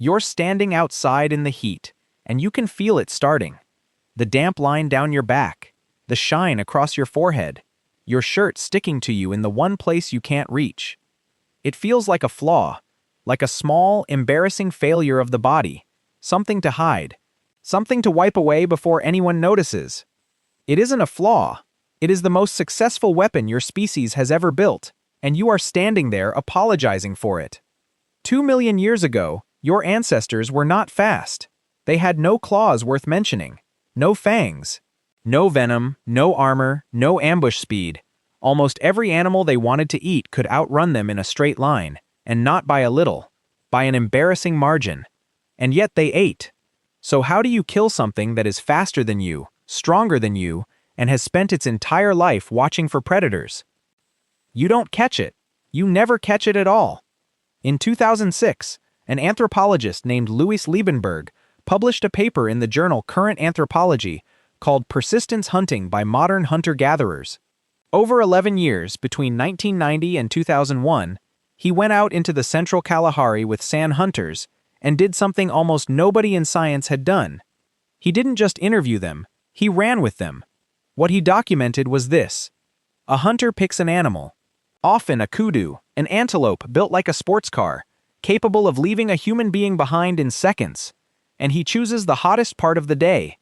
You're standing outside in the heat, and you can feel it starting. The damp line down your back, the shine across your forehead, your shirt sticking to you in the one place you can't reach. It feels like a flaw, like a small, embarrassing failure of the body, something to hide, something to wipe away before anyone notices. It isn't a flaw. It is the most successful weapon your species has ever built, and you are standing there apologizing for it. 2 million years ago, your ancestors were not fast. They had no claws worth mentioning, no fangs, no venom, no armor, no ambush speed. Almost every animal they wanted to eat could outrun them in a straight line, and not by a little, by an embarrassing margin. And yet they ate. So how do you kill something that is faster than you, stronger than you, and has spent its entire life watching for predators? You don't catch it. You never catch it at all. In 2006, an anthropologist named Louis Liebenberg published a paper in the journal Current Anthropology called Persistence Hunting by Modern Hunter-Gatherers. Over 11 years, between 1990 and 2001, he went out into the central Kalahari with sand hunters and did something almost nobody in science had done. He didn't just interview them, he ran with them. What he documented was this. A hunter picks an animal, often a kudu, an antelope built like a sports car, capable of leaving a human being behind in seconds, and he chooses the hottest part of the day.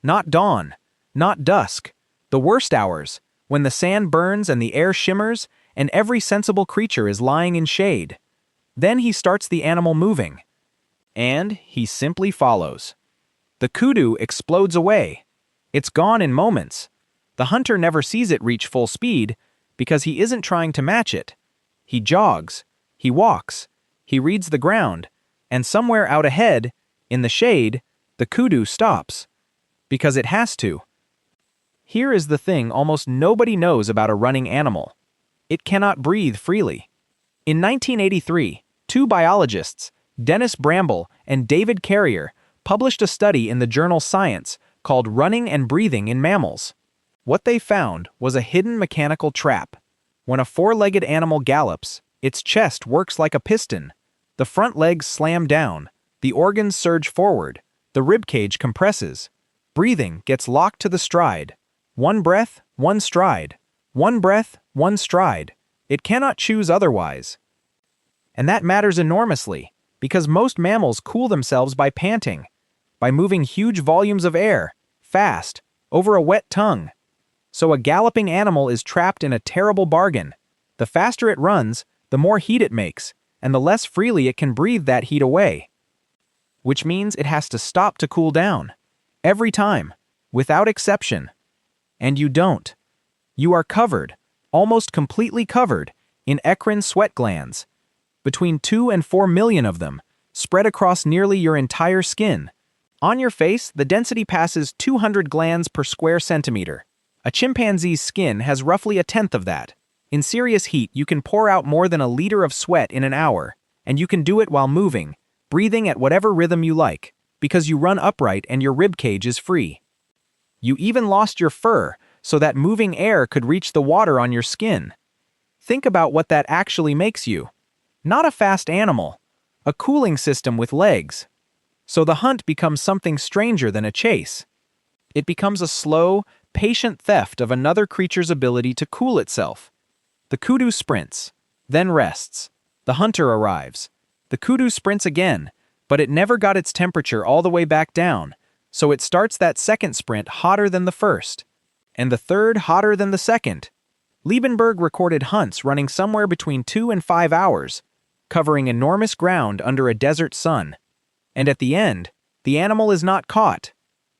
Not dawn, not dusk, the worst hours, when the sand burns and the air shimmers and every sensible creature is lying in shade. Then he starts the animal moving. And he simply follows. The kudu explodes away. It's gone in moments. The hunter never sees it reach full speed because he isn't trying to match it. He jogs, he walks, he reads the ground, and somewhere out ahead, in the shade, the kudu stops. Because it has to. Here is the thing almost nobody knows about a running animal. It cannot breathe freely. In 1983, two biologists, Dennis Bramble and David Carrier, published a study in the journal Science called Running and Breathing in Mammals. What they found was a hidden mechanical trap. When a four-legged animal gallops, its chest works like a piston. The front legs slam down, the organs surge forward, the ribcage compresses. Breathing gets locked to the stride. One breath, one stride. One breath, one stride. It cannot choose otherwise. And that matters enormously, because most mammals cool themselves by panting, by moving huge volumes of air, fast, over a wet tongue. So a galloping animal is trapped in a terrible bargain. The faster it runs, the more heat it makes, and the less freely it can breathe that heat away. Which means it has to stop to cool down. Every time, without exception. And you don't. You are covered, almost completely covered, in eccrine sweat glands. Between 2 and 4 million of them, spread across nearly your entire skin. On your face, the density passes 200 glands per square centimeter. A chimpanzee's skin has roughly a tenth of that. In serious heat, you can pour out more than a liter of sweat in an hour, and you can do it while moving, breathing at whatever rhythm you like, because you run upright and your ribcage is free. You even lost your fur so that moving air could reach the water on your skin. Think about what that actually makes you. Not a fast animal, a cooling system with legs. So the hunt becomes something stranger than a chase. It becomes a slow, patient theft of another creature's ability to cool itself. The kudu sprints, then rests. The hunter arrives. The kudu sprints again, but it never got its temperature all the way back down, so it starts that second sprint hotter than the first, and the third hotter than the second. Liebenberg recorded hunts running somewhere between 2 and 5 hours, covering enormous ground under a desert sun. And at the end, the animal is not caught.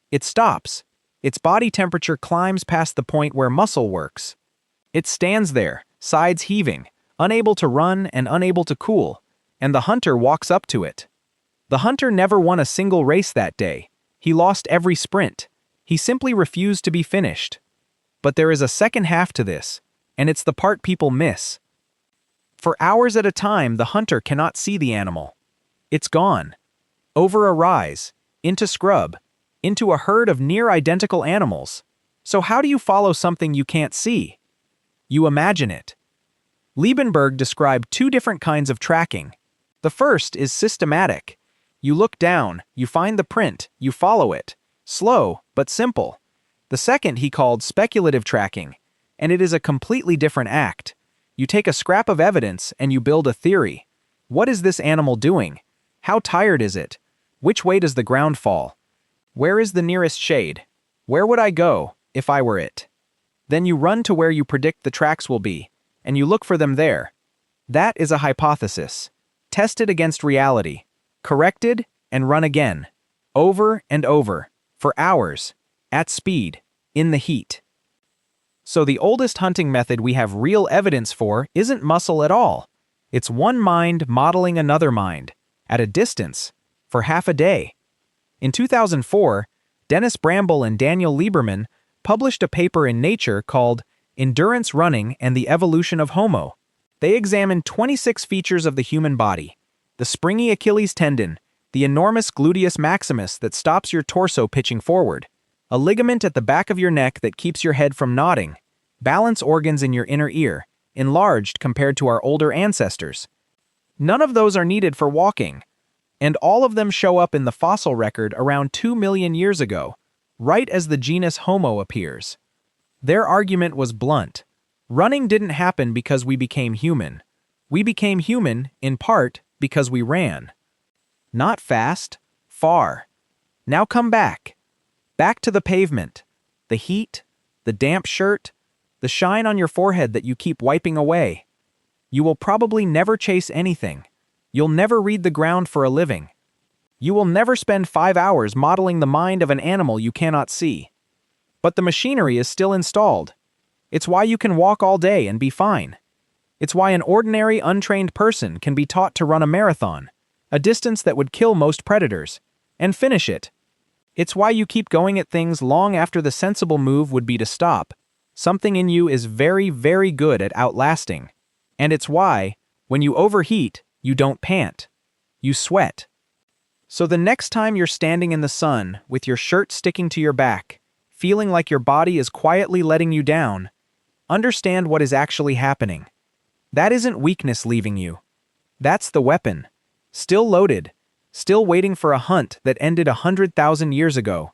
It stops. Its body temperature climbs past the point where muscle works. It stands there, sides heaving, unable to run and unable to cool, and the hunter walks up to it. The hunter never won a single race that day. He lost every sprint. He simply refused to be finished. But there is a second half to this, and it's the part people miss. For hours at a time, the hunter cannot see the animal. It's gone. Over a rise, into scrub, into a herd of near-identical animals. So how do you follow something you can't see? You imagine it. Liebenberg described 2 different kinds of tracking. The first is systematic. You look down, you find the print, you follow it. Slow, but simple. The second he called speculative tracking, and it is a completely different act. You take a scrap of evidence and you build a theory. What is this animal doing? How tired is it? Which way does the ground fall? Where is the nearest shade? Where would I go if I were it? Then you run to where you predict the tracks will be, and you look for them there. That is a hypothesis. Tested against reality. Corrected and run again. Over and over. For hours. At speed. In the heat. So the oldest hunting method we have real evidence for isn't muscle at all. It's one mind modeling another mind. At a distance. For half a day. In 2004, Dennis Bramble and Daniel Lieberman published a paper in Nature called Endurance Running and the Evolution of Homo. They examined 26 features of the human body. The springy Achilles tendon, the enormous gluteus maximus that stops your torso pitching forward, a ligament at the back of your neck that keeps your head from nodding, balance organs in your inner ear, enlarged compared to our older ancestors. None of those are needed for walking, and all of them show up in the fossil record around 2 million years ago, right as the genus Homo appears. Their argument was blunt. Running didn't happen because we became human. We became human, in part, because we ran. Not fast, far. Now come back. Back to the pavement. The heat, the damp shirt, the shine on your forehead that you keep wiping away. You will probably never chase anything. You'll never read the ground for a living. You will never spend 5 hours modeling the mind of an animal you cannot see. But the machinery is still installed. It's why you can walk all day and be fine. It's why an ordinary, untrained person can be taught to run a marathon, a distance that would kill most predators, and finish it. It's why you keep going at things long after the sensible move would be to stop. Something in you is very, very good at outlasting. And it's why, when you overheat, you don't pant. You sweat. So the next time you're standing in the sun with your shirt sticking to your back, feeling like your body is quietly letting you down, understand what is actually happening. That isn't weakness leaving you. That's the weapon. Still loaded. Still waiting for a hunt that ended 100,000 years ago.